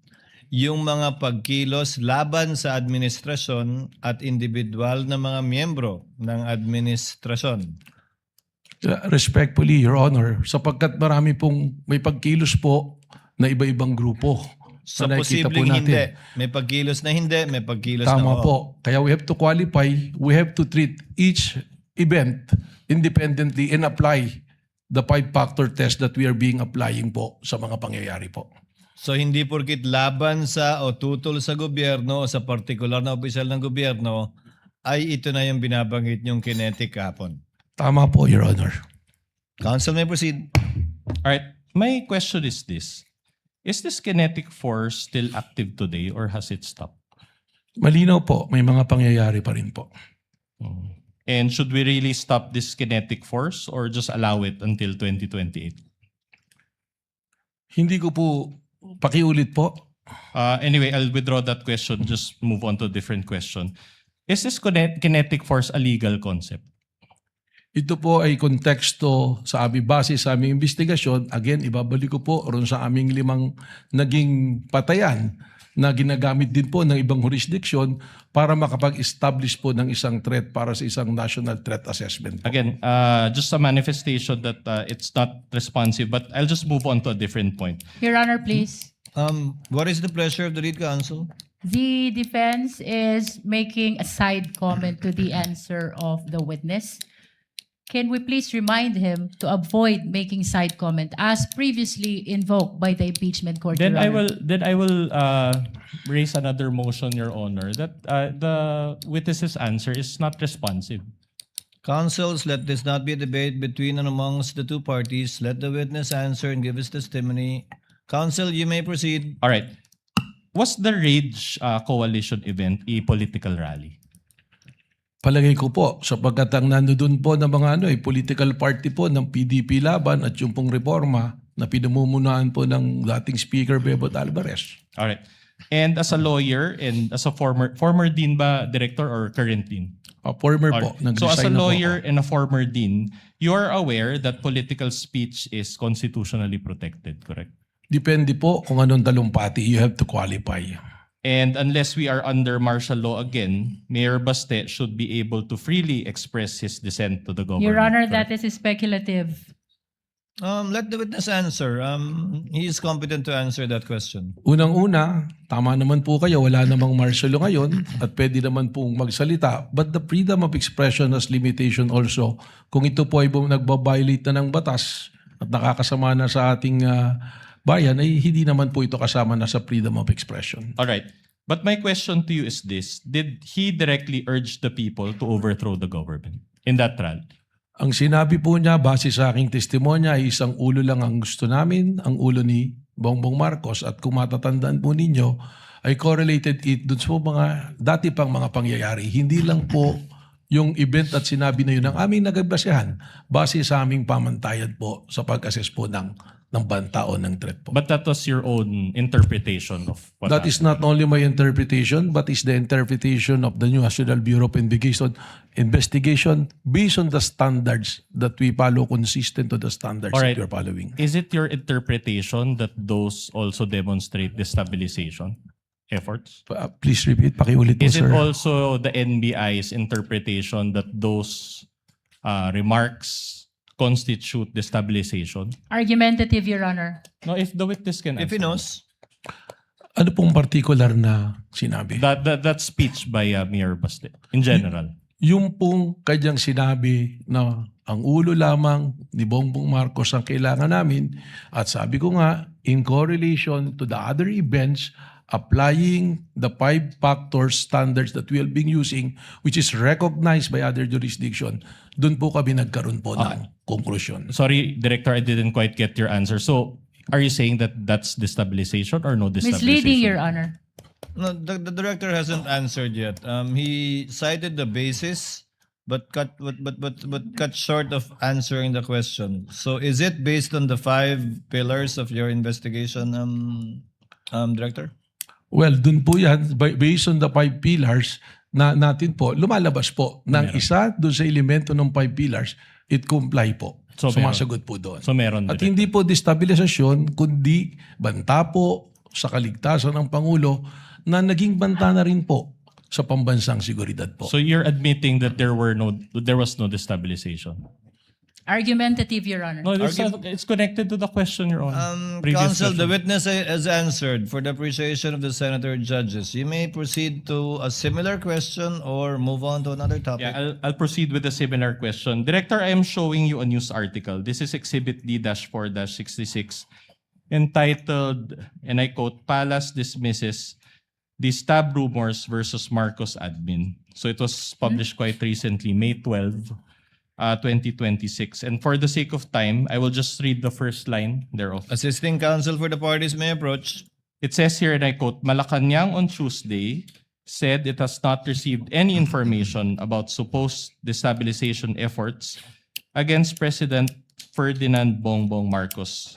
yung mga pagkilos laban sa administrasyon at individual na mga miyembro ng administrasyon? Respectfully, Your Honor, sapagkat marami pong may pagkilos po na iba-ibang grupo. So na nakikita posibleng po hindi. natin. May pagkilos na hindi, may pagkilos na Tama oo. po. Kaya we have to qualify, we have to treat each event independently and apply the 5-factor test that we are being applying po sa mga pangyayari po. So hindi porkit laban sa o tutol sa gobyerno o sa partikular na opisyal ng gobyerno ay ito na yung binabanggit yung kinetic kahapon. Tama po, Your Honor. Counsel may proceed. All right, my question is this. Is this kinetic force still active today or has it stopped? Malinaw po, may mga pangyayari pa rin po. And should we really stop this kinetic force or just allow it until 2028? Hindi ko po, pakiulit po. Anyway, I'll withdraw that question. Just move on to a different question. Is this kinetic force a legal concept? Ito po ay konteksto sa aming base sa aming investigasyon. Again, ibabalik ko po ron sa aming 5 naging patayan na ginagamit din po ng ibang jurisdiction para makapag-establish po ng isang threat para sa isang national threat assessment. Again, just a manifestation that it's not responsive, but I'll just move on to a different point. Your Honor, please. What is the pleasure of the lead counsel? The defense is making a side comment to the answer of the witness. Can we please remind him to avoid making side comment as previously invoked by the impeachment court? Then Your I Honor? will raise another motion, Your Honor, that the witness's answer is not responsive. Counsels, let this not be a debate between and amongst the two parties. Let the witness answer and give his testimony. Counsel, you may proceed. All right. Was the Rage Coalition event a political rally? Palagay ko po, sapagkat ang nandoon po ng mga political party po ng PDP laban at yung pong reforma na pinamumunuan po ng dating Speaker Bebot Alvarez. All right. And as a lawyer and as a former dean ba, director or current dean? Former All po, right. So as nag-resign a na po lawyer ako. and a former dean, you are aware that political speech is constitutionally protected, correct? Depende po kung anong talumpati, you have to qualify. And unless we are under martial law again, Mayor Baste should be able to freely express his dissent to the government. Your Honor, correct? that is speculative. Let the witness answer. He is competent to answer that question. Unang-una, tama naman po kayo, wala namang martial law ngayon at pwede naman pong magsalita. But the freedom of expression has limitation also. Kung ito po ay nagbabiolate na ng batas at nakakasama na sa ating bayan, ay hindi naman po ito kasama na sa freedom of expression. All right. But my question to you is this. Did he directly urge the people to overthrow the government in that rally? Ang sinabi po niya, base sa aking testimonya, ay isang ulo lang ang gusto namin, ang ulo ni Bongbong Marcos. At kung matatandaan po ninyo, ay correlated it dun sa mga dati pang mga pangyayari. Hindi lang po yung event at sinabi na yun ang aming nagbasehan base sa aming pamantayan po sa pag-assess po ng banta o ng threat po. But that was your own interpretation of what That is not only my interpretation, but is the interpretation of the new National Bureau of Investigation based on the standards that we follow, consistent to the standards All that right. we are following. Is it your interpretation that those also demonstrate destabilization efforts? Please repeat, pakiulit po, Is it sir. also the NBI's interpretation that those remarks constitute destabilization? Argumentative, Your Honor. No, if the witness can If he answer. knows, Ano pong particular na sinabi? That speech by Mayor Baste in general. Yung pong kanyang sinabi na ang ulo lamang ni Bongbong Marcos ang kailangan namin, at sabi ko nga, in correlation to the other events, applying the 5-factor standards that we have been using, which is recognized by other jurisdiction, dun po kami nagkaroon po ng conclusion. Sorry, Director, I didn't quite get your answer. So, are you saying that that's destabilization or no destabilization? Misleading, Your Honor. No, the director hasn't answered yet. He cited the basis, but cut short of answering the question. So is it based on the 5 pillars of your investigation, Director? Well, dun po yan, based on the 5 pillars na natin po, lumalabas po ng isa dun sa elemento ng 5 pillars, it comply po. So, Sumasagot po doon. So meron. At Director. hindi po destabilisasyon, kundi banta po sa kaligtasan ng Pangulo na naging banta na rin po sa pambansang seguridad po. So you're admitting that there was no destabilization? Argumentative, Your Honor. No, it's connected to the question, Your Honor. Previous Counsel, the question. witness has answered for the appreciation of the senator judges. You may proceed to a similar question or move on to another topic. Yeah, I'll proceed with a similar question. Director, I am showing you a news article. This is Exhibit D-4-66 entitled, and I quote, Palace dismisses the stab rumors versus Marcos admin. So it was published quite recently, May 12, 2026. And for the sake of time, I will just read the first line thereof. Assisting counsel for the parties may approach. It says here, and I quote, Malacanang on Tuesday said it has not received any information about supposed destabilization efforts against President Ferdinand Bongbong Marcos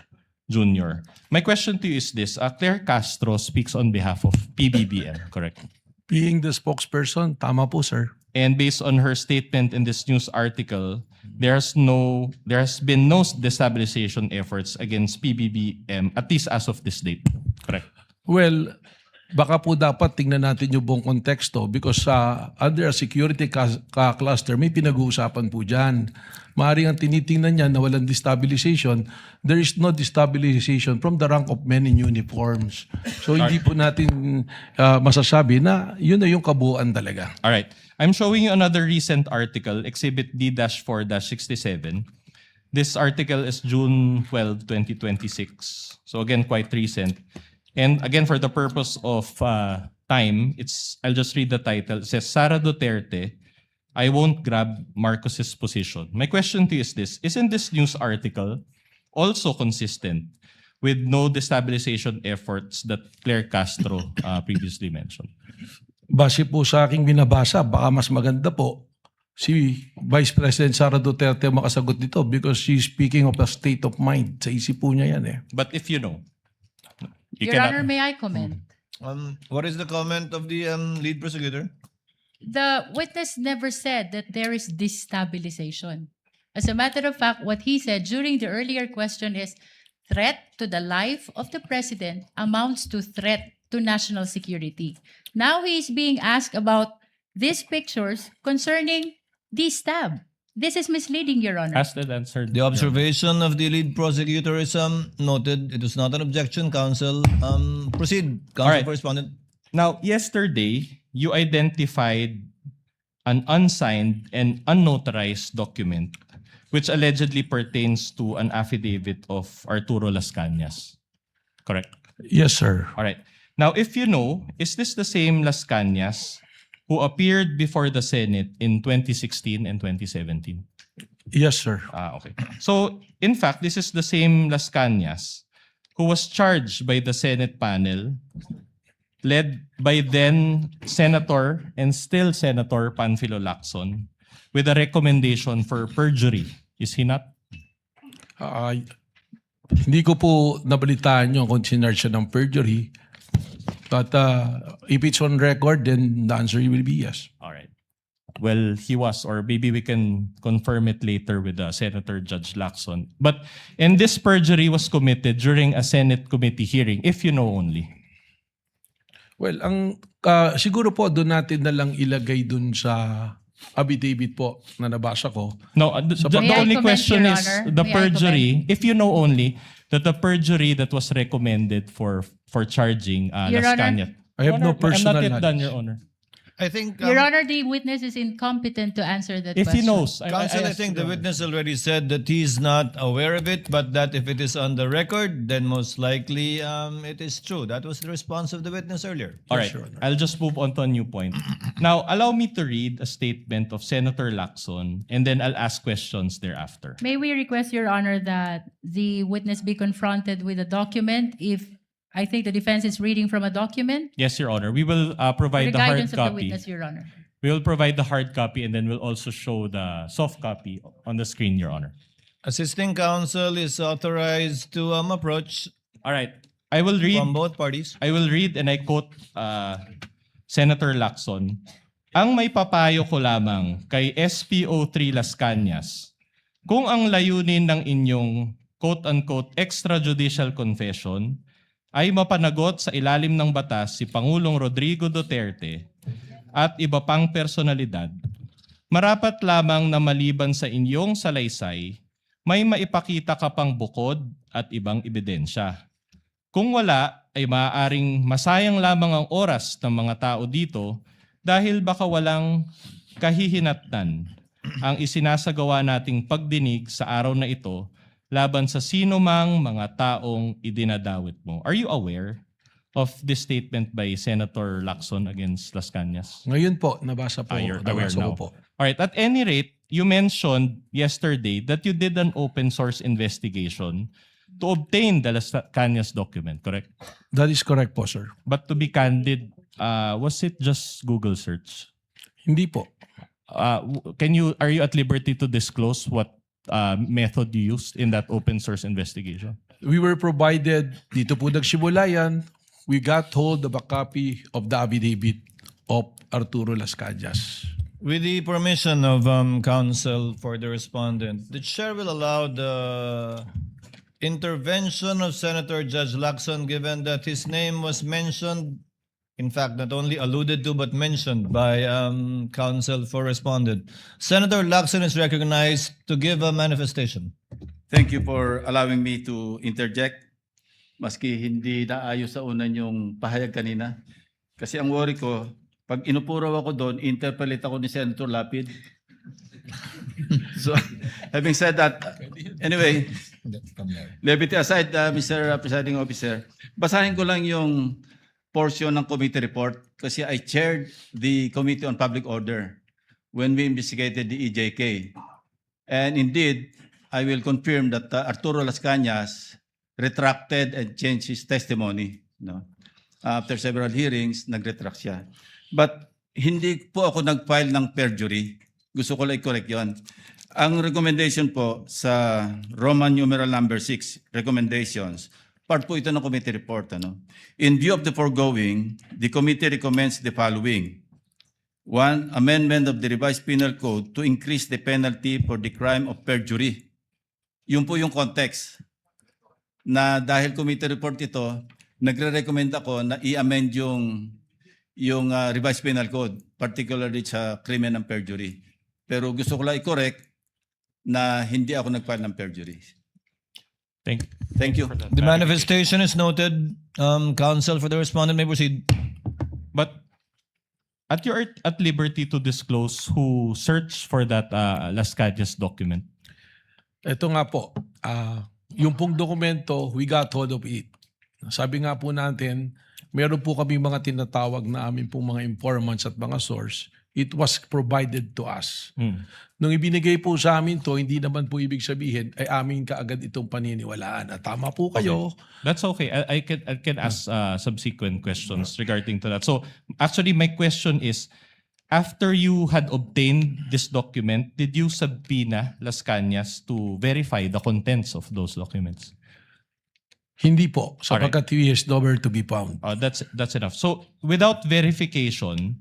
Jr. My question to you is this. Claire Castro speaks on behalf of PBBM, correct? Being the spokesperson, tama po, sir. And based on her statement in this news article, there has been no destabilization efforts against PBBM, at least as of this date. Correct. Well, baka po dapat tingnan natin yung buong konteksto because under a security cluster, may pinag-uusapan po dyan. Maaaring ang tinitingnan niya na walang destabilization, there is no destabilization from the rank of men in uniforms. So hindi po natin masasabi na yun na yung kabuuan talaga. All right. I'm showing you another recent article, Exhibit D-4-67. This article is June 12, 2026. So again, quite recent. And again, for the purpose of time, I'll just read the title. It says, Sara Duterte, I won't grab Marcos's position. My question to you is this. Isn't this news article also consistent with no destabilization efforts that Claire Castro previously mentioned? Base po sa aking binabasa, baka mas maganda po si Vice President Sara Duterte makasagot dito because she's speaking of a state of mind. Sa isip po niya yan eh. But if you know, you Your cannot. Honor, may I comment? What is the comment of the lead prosecutor? The witness never said that there is destabilization. As a matter of fact, what he said during the earlier question is threat to the life of the president amounts to threat to national security. Now he is being asked about these pictures concerning the stab. This is misleading, Your Honor. Asked and answered. The observation of the lead prosecutor is noted. It is not an objection, counsel. Proceed, counsel Alright. for respondent. Now, yesterday, you identified an unsigned and unnotarized document which allegedly pertains to an affidavit of Arturo Las Cañas. Correct? Yes, sir. All right. Now, if you know, is this the same Las Cañas who appeared before the Senate in 2016 and 2017? Yes, sir. Okay. So, in fact, this is the same Las Cañas who was charged by the Senate panel led by then Senator and still Senator Panfilo Lacson with a recommendation for perjury. Is he not? Hindi ko po nabalitaan yung kung sinarge siya ng perjury. But if it's on record, then the answer will be yes. All right. Well, he was, or maybe we can confirm it later with Senator Judge Lacson. But, and this perjury was committed during a Senate committee hearing, if you know only. Well, siguro po doon natin na lang ilagay doon sa affidavit po na nabasa ko. No, the May I only comment, question Your is Honor? the May I perjury, if you know only, that the perjury that was recommended for charging Your Las Honor? Cañas. I have no personal I'm not yet done, knowledge. Your Honor. I think, Your Honor, the witness is incompetent to answer that If question. he knows, Counsel, I asked think the Your Honor. witness already said that he's not aware of it, but that if it is on the record, then most likely it is true. That was the response of the witness earlier. All right, I'll just move on to a new point. Now, allow me to read a statement of Senator Lacson, and then I'll ask questions thereafter. May we request, Your Honor, that the witness be confronted with a document if I think the defense is reading from a document? Yes, Your Honor. We will The provide the hard guidance of the copy. witness, Your Honor. We will provide the hard copy, and then we'll also show the soft copy on the screen, Your Honor. Assisting counsel is authorized to approach All right. I will read. from both parties. I will read and I quote Senator Lacson. Ang may papayo ko lamang kay SPO3 Las Cañas, kung ang layunin ng inyong quote-unquote extrajudicial confession ay mapanagot sa ilalim ng batas si Pangulong Rodrigo Duterte at iba pang personalidad, marapat lamang na maliban sa inyong salaysay, may maipakita ka pang bukod at ibang ebidensya. Kung wala, ay maaaring masayang lamang ang oras ng mga tao dito dahil baka walang kahihinatnan ang isinasagawa nating pagdinig sa araw na ito laban sa sino mang mga taong idinadawit mo. Are you aware of this statement by Senator Lacson against Las Cañas? Ngayon po, nabasa po. You're aware nabasa ko now. po. All right. At any rate, you mentioned yesterday that you did an open source investigation to obtain the Las Cañas document, correct? That is correct po, sir. But to be candid, was it just Google search? Hindi po. Are you at liberty to disclose what method you used in that open source investigation? We were provided, dito po nagsimula yan, we got hold of a copy of the affidavit of Arturo Las Cañas. With the permission of counsel for the respondent, the chair will allow the intervention of Senator Judge Lacson given that his name was mentioned, in fact, not only alluded to but mentioned by counsel for respondent. Senator Lacson is recognized to give a manifestation. Thank you for allowing me to interject. Maski hindi naayos sa una yung pahayag kanina. Kasi ang worry ko, pag inupuraw ako doon, interpolate ako ni Senator Lapid. So, having said that, anyway, levity aside, Mr. Presiding Officer, basahin ko lang yung portion ng committee report kasi I chaired the Committee on Public Order when we investigated the EJK. And indeed, I will confirm that Arturo Las Cañas retracted and changed his testimony. No? After several hearings, nag-retract siya. But hindi po ako nag-file ng perjury. Gusto ko lang i-correct yun. Ang recommendation po sa Roman numeral number 6, recommendations, part po ito ng committee report. Ano? In view of the foregoing, the committee recommends the following. 1, amendment of the revised penal code to increase the penalty for the crime of perjury. Yun po yung context na dahil committee report ito, nagre-recommend ako na i-amend yung revised penal code, particularly sa crimen ng perjury. Pero gusto ko lang i-correct na hindi ako nag-file ng perjury. Thank you. The manifestation is noted. Counsel for the respondent may proceed. But at you are at liberty to disclose who searched for that Las Cañas document. Ito nga po, yung pong dokumento, we got hold of it. Sabi nga po natin, meron po kami mga tinatawag na amin pong mga informants at mga source. It was provided to us. Nung ibinigay po sa amin to, hindi naman po ibig sabihin ay amin kaagad itong paniniwalaan. Tama po kayo. That's okay. I can ask subsequent questions regarding to that. So actually, my question is, after you had obtained this document, did you subpoena Las Cañas to verify the contents of those documents? Hindi po, sapagkat he is nowhere to be found. That's enough. So without verification,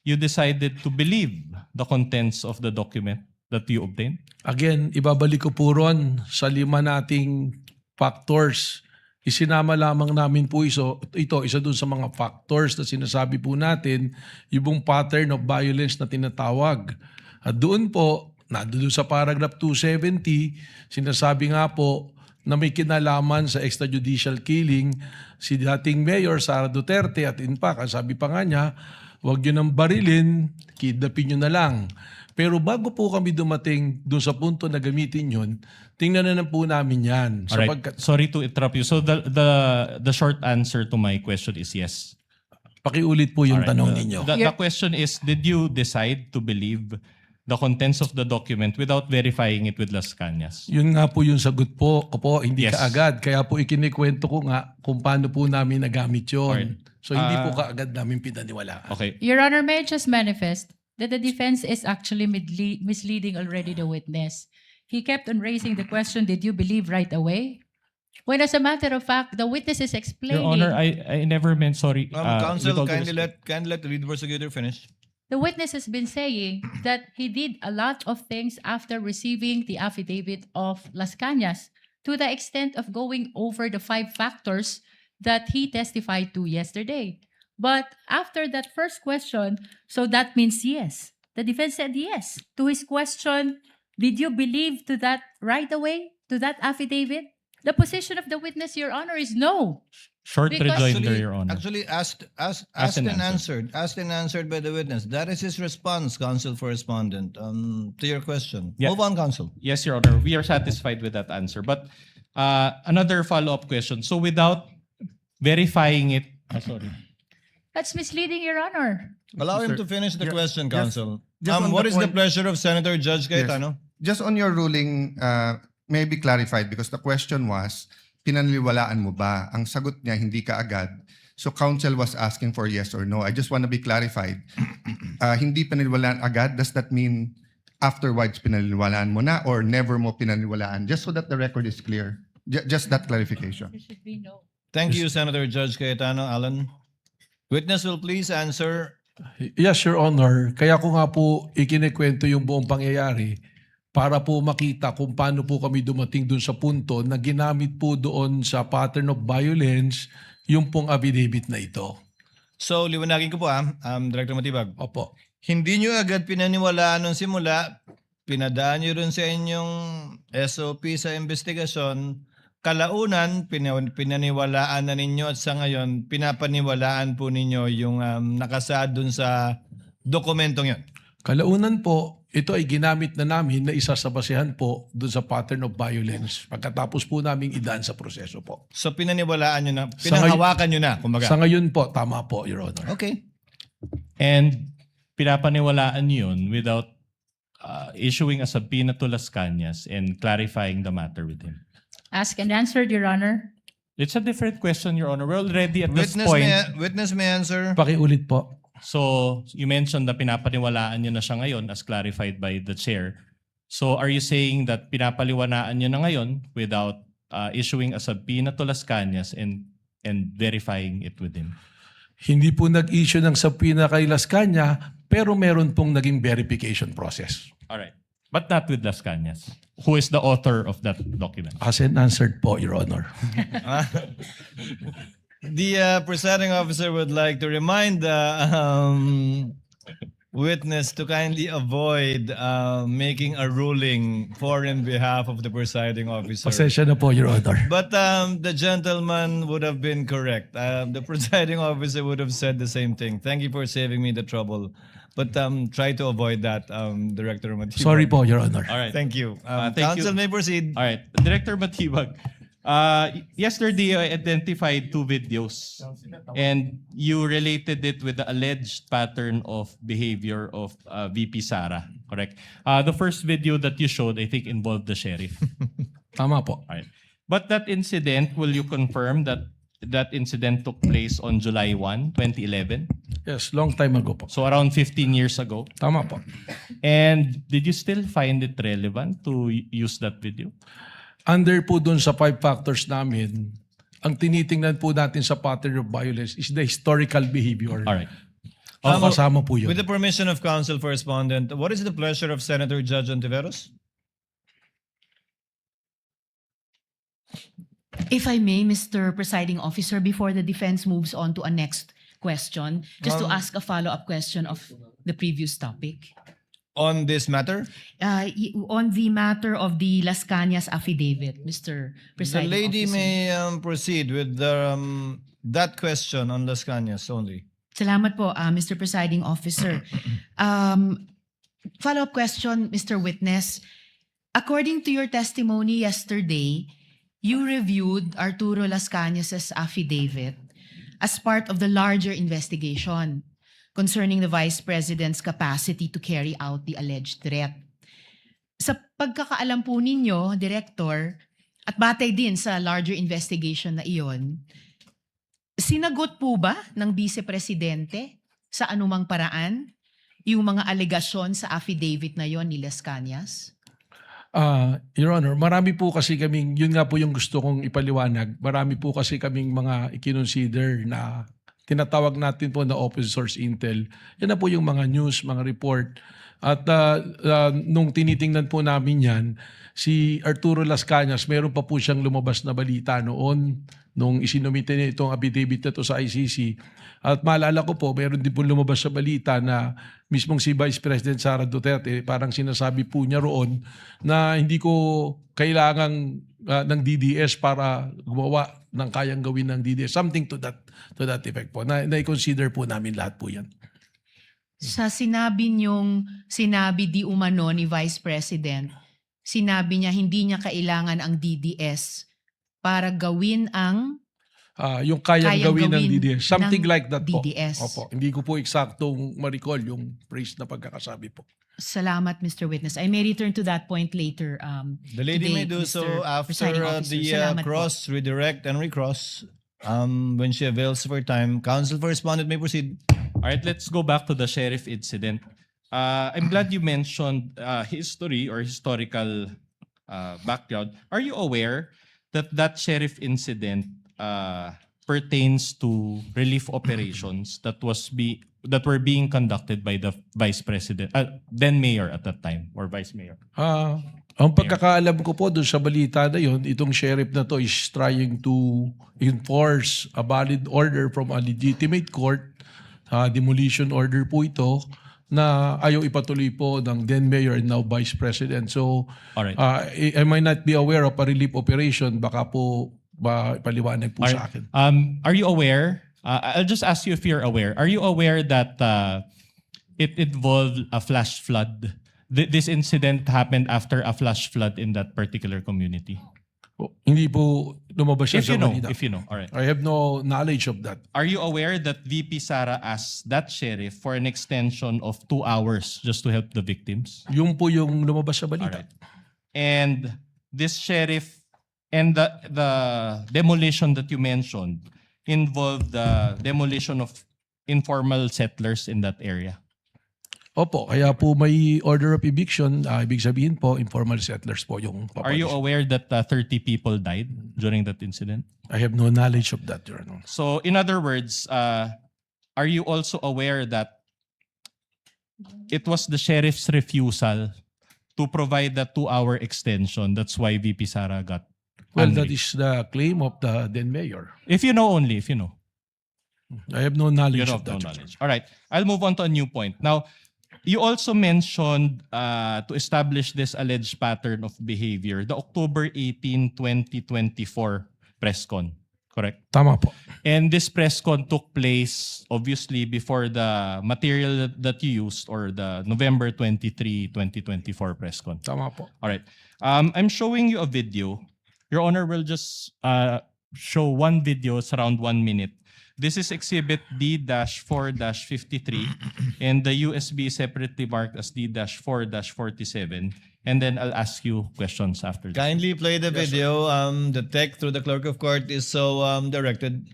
you decided to believe the contents of the document that you obtained? Again, ibabalik ko po ron sa 5 nating factors. Isinama lamang namin po ito, isa dun sa mga factors na sinasabi po natin, yung pattern of violence na tinatawag. At doon po, doon sa paragraph 270, sinasabi nga po na may kinalaman sa extrajudicial killing si dating Mayor Sara Duterte at in fact, sabi pa nga niya, Huwag nyo nang barilin, kidnapin nyo na lang. Pero bago po kami dumating doon sa punto na gamitin yun, tingnan na po namin yan. Alright. Sorry to interrupt you. So the short answer to my question is yes. Pakiulit po yung Alright. tanong ninyo. The question is, did you decide to believe the contents of the document without verifying it with Las Cañas? Yun nga po yung sagot po, hindi Yes. kaagad. Kaya po ikinikwento ko nga kung paano po namin nagamit yun. Alright. So hindi po kaagad namin pinaniwalaan. Okay. Your Honor, may I just manifest that the defense is actually misleading already the witness. He kept on raising the question, did you believe right away? When as a matter of fact, the witness is Your explaining. Honor, I never meant sorry. Counsel, with all due kindly respect. let the lead prosecutor finish. The witness has been saying that he did a lot of things after receiving the affidavit of Las Cañas, to the extent of going over the 5 factors that he testified to yesterday. But after that first question, so that means yes. The defense said yes. To his question, did you believe to that right away, to that affidavit? The position of the witness, Your Honor, is no. Short Because- rejoinder, Your Honor. Actually, asked and and answered. Asked and answered by the witness. That is his response, counsel for respondent, to your question. Yeah. Move on, counsel. Yes, Your Honor. We are satisfied with that answer. But another follow-up question. So without verifying it, sorry. That's misleading, Your Honor. Allow him to finish the question, counsel. just on What the is the point- pleasure of Senator Judge Cayetano? Just on your ruling, may be clarified because the question was, pinaniniwalaan mo ba? Ang sagot niya, hindi ka agad. So counsel was asking for yes or no. I just want to be clarified. Hindi pinaniniwalaan agad, does that mean afterwards pinaniniwalaan mo na or never mo pinaniniwalaan? Just so that the record is clear. Just that clarification. There should be no. Thank you, Senator Judge Cayetano. Alan. Witness will please answer. Yes, Your Honor. Kaya ko nga po ikinikwento yung buong pangyayari para po makita kung paano po kami dumating dun sa punto na ginamit po doon sa pattern of violence yung pong affidavit na ito. So, liwanagin ko po Director Matibag. Opo. Hindi nyo agad pinaniwalaan nung simula, pinadaan nyo rin sa inyong SOP sa investigasyon, kalaunan, pinaniwalaan na ninyo at sa ngayon, pinapaniwalaan po ninyo yung nakasaad dun sa dokumentong yun. Kalaunan po, ito ay ginamit na namin na isa sa basehan po doon sa pattern of violence pagkatapos po naming idaan sa proseso po. So, pinaniwalaan nyo na, Sa pinanghawakan nyo na, kumbaga. Sa ngayon po, tama po, Your Honor. Okay. And pinapaniwalaan yun without issuing a subpoena to Las Cañas and clarifying the matter with him. Asked and answered, Your Honor. It's a different question, Your Honor. We're already at this point. Witness may answer. Pakiulit po. So, you mentioned na pinapaniwalaan nyo na siya ngayon as clarified by the chair. So, are you saying that pinapaliwanaan nyo na ngayon without issuing a subpoena to Las Cañas and verifying it with him? Hindi po nag-issue ng subpoena kay Las Cañas, pero meron pong naging verification process. Alright. But not with Las Cañas, who is the author of that document. As and answered po, Your Honor. The presiding officer would like to remind the witness to kindly avoid making a ruling for and behalf of the presiding officer. Pasensya na po, Your Honor. But the gentleman would have been correct. The presiding officer would have said the same thing. Thank you for saving me the trouble. But try to avoid that, Director Matibag. Sorry po, Your Honor. Alright. Thank you. Thank Counsel you. may proceed. Alright. Director Matibag, yesterday I identified 2 videos and you related it with the alleged pattern of behavior of VP Sara, correct? The first video that you showed, I think, involved the sheriff. Tama po. Alright. But that incident, will you confirm that that incident took place on July 1, 2011? Yes, long time ago po. So around 15 years ago. Tama po. And did you still find it relevant to use that video? Under po dun sa 5 factors namin, ang tinitingnan po natin sa pattern of violence is the historical behavior. Alright. Kasama po yun. With the permission of counsel for respondent, what is the pleasure of Senator Judge Ontiveros? If I may, Mr. Presiding Officer, before the defense moves on to a next question, just to ask a follow-up question of the previous topic. On this matter? On the matter of the Las Cañas affidavit, Mr. The Presiding lady Officer. may proceed with that question on Las Cañas only. Salamat po, Mr. Presiding Officer. Follow-up question, Mr. Witness. According to your testimony yesterday, you reviewed Arturo Las Cañas' affidavit as part of the larger investigation concerning the Vice President's capacity to carry out the alleged threat. Sa pagkakaalam po ninyo, Director, at batay din sa larger investigation na iyon, sinagot po ba ng Vice Presidente sa anumang paraan yung mga alegasyon sa affidavit na yon ni Las Cañas? Your Honor, marami po kasi kaming, yun nga po yung gusto kong ipaliwanag, marami po kasi kaming mga i-consider na tinatawag natin po na open source intel. Yan na po yung mga news, mga report. At nung tinitingnan po namin yan, si Arturo Las Cañas, meron pa po siyang lumabas na balita noon nung isinumite niya itong affidavit na to sa ICC. At maalala ko po, meron din po lumabas sa balita na mismong si Vice President Sara Duterte, parang sinasabi po niya roon na hindi ko kailangan ng DDS para gumawa ng kayang gawin ng DDS. Something to that effect po. Na-consider po namin lahat po yan. Sa sinabi di umano ni Vice President, sinabi niya hindi niya kailangan ang DDS para gawin ang Yung kayang gawin ng DDS. Something ng like that po. DDS. Opo. Hindi ko po eksaktong ma-recall yung phrase na pagkakasabi po. Salamat, Mr. Witness. I may return to that point later. The lady today, may do Mr. so after Presiding Officer. the Salamat po. cross, redirect, and recross. When she avails for time, counsel for respondent may proceed. All right, let's go back to the sheriff incident. I'm glad you mentioned history or historical background. Are you aware that that sheriff incident pertains to relief operations that were being conducted by the vice president, then mayor at that time, or vice mayor? Ang pagkakaalam ko po doon sa balita na yon, itong sheriff na to is trying to enforce a valid order from a legitimate court, demolition order po ito, na ayaw ipatuloy po ng then mayor and now vice president. So, Alright. I might not be aware of a relief operation. Baka po paliwanag po sa akin. Are you aware? I'll just ask you if you're aware. Are you aware that it involved a flash flood? This incident happened after a flash flood in that particular community. Hindi po lumabas siya If sa you know, balita. if you know. All right. I have no knowledge of that. Are you aware that VP Sara asked that sheriff for an extension of 2 hours just to help the victims? Yung po yung lumabas sa All balita. right. And this sheriff and the demolition that you mentioned involved the demolition of informal settlers in that area. Opo, kaya po may order of eviction. Ibig sabihin po, informal settlers po yung Are you papalis. aware that 30 people died during that incident? I have no knowledge of that, Your Honor. So in other words, are you also aware that it was the sheriff's refusal to provide the 2-hour extension? That's why VP Sara got Well, angry. that is the claim of the then mayor. If you know only, if you know. I have no You knowledge have of that. no Your knowledge. All right. I'll move on to a new point. Now, you also mentioned to establish this alleged pattern of behavior, the October 18, 2024 press con, correct? Tama po. And this press con took place obviously before the material that you used, or the November 23, 2024 press con. Tama po. All right. I'm showing you a video. Your Honor will just show one video. It's around 1 minute. This is Exhibit D-4-53, and the USB is separately marked as D-4-47. And then I'll ask you questions after that. Kindly play the video. The tech through the clerk of court is so directed.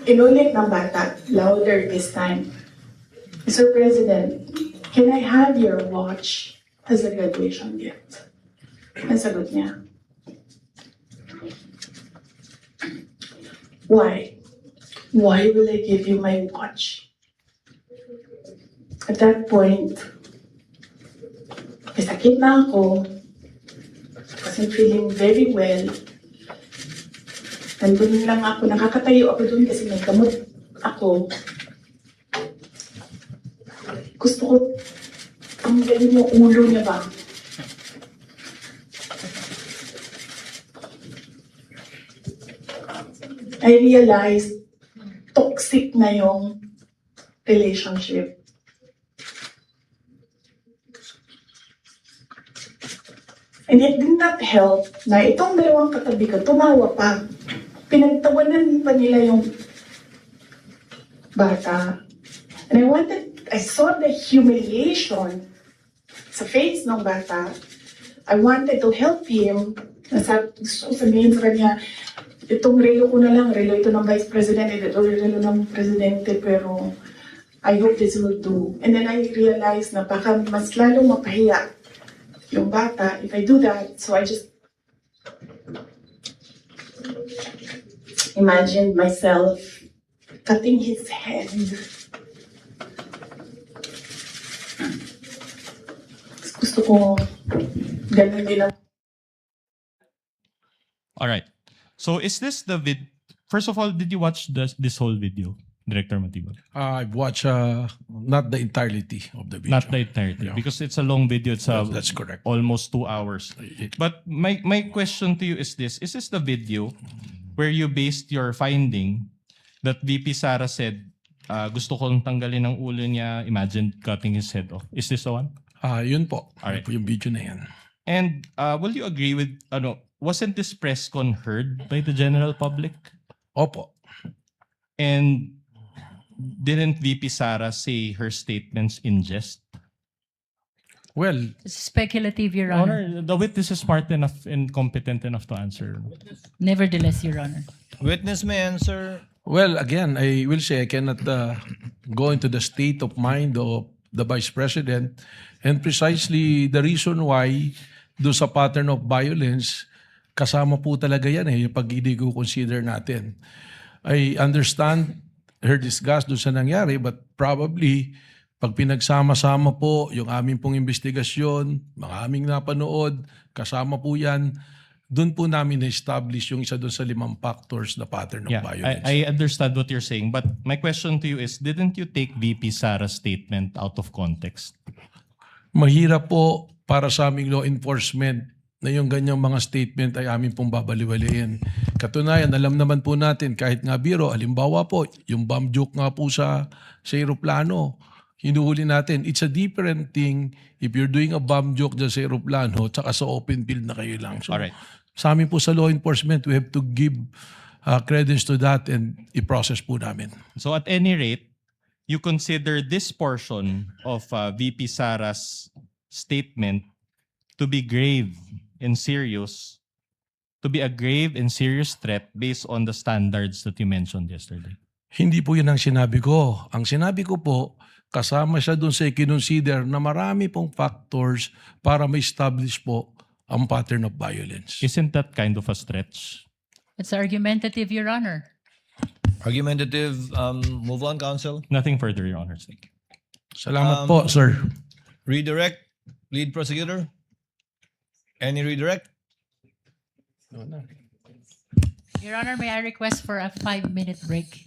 Inulit ng bata, louder this time. Mr. President, can I have your watch as a graduation gift? Nasagot niya. Why? Why will I give you my watch? At that point, may sakit na ako. Wasn't feeling very well. Nandun lang ako, nakakatayo ako dun kasi may gamot ako. Gusto ko, ang galing yung ulo niya ba? I realized toxic na yung relationship. And it did not help na itong dalawang katabi ko, tumawa pa. Pinagtawanan pa nila yung bata. And I saw the humiliation sa face ng bata. I wanted to help him. Gusto ko sabihin sa kanya, itong relo ko na lang, relo ito ng Vice President, ito relo ng Presidente, pero I hope this will do. And then I realized na baka mas lalong mapahiya yung bata if I do that. So I just imagined myself cutting his head. Gusto ko ganun din ang All right. So is this the First of all, did you watch this whole video, Director Matibag? I've watched not the entirety of the video. Not the entirety, Yeah. because it's a long video. It's That's correct. almost 2 hours. But my question to you is this: is this the video where you based your finding that VP Sara said, gusto kong tanggalin ang ulo niya, imagine cutting his head off? Is this the one? Yun po. Alright. Yun po yung video na yan. And will you agree with, wasn't this press con heard by the general public? Opo. And didn't VP Sara say her statements in jest? Well, It's speculative, Your Honor. Honor, the witness is smart enough and competent enough to answer. Nevertheless, Your Honor. Witness may answer. well, again, I will say I cannot go into the state of mind of the Vice President, and precisely the reason why do sa pattern of violence, kasama po talaga yan yung pag i-consider natin. I understand her disgust doon sa nangyari, but probably pag pinagsama-sama po yung aming pong investigasyon, mga aming napanood, kasama po yan, doon po namin na-establish yung isa doon sa 5 factors na pattern of Yeah, violence. I understand what you're saying, but my question to you is, didn't you take VP Sara's statement out of context? Mahirap po para sa aming law enforcement na yung ganyang mga statement ay amin pong babaliwaliin. Katunayan, alam naman po natin, kahit nga biro, halimbawa po, yung bomb joke nga po sa aeroplano, hinuhuli natin. It's a different thing if you're doing a bomb joke dyan sa aeroplano tsaka sa open field na kayo lang. So, Alright. sa amin po sa law enforcement, we have to give credence to that and i-process po namin. So at any rate, you consider this portion of VP Sara's statement to be grave and serious, to be a grave and serious threat based on the standards that you mentioned yesterday. Hindi po yun ang sinabi ko. Ang sinabi ko po, kasama siya doon sa i-consider na marami pong factors para ma-establish po ang pattern of violence. Isn't that kind of a stretch? It's argumentative, Your Honor. Argumentative. Move on, counsel. Nothing further, Your Honor. Thank you. Salamat po, sir. Redirect. Lead prosecutor. Any redirect? Your Honor, may I request for a 5-minute break?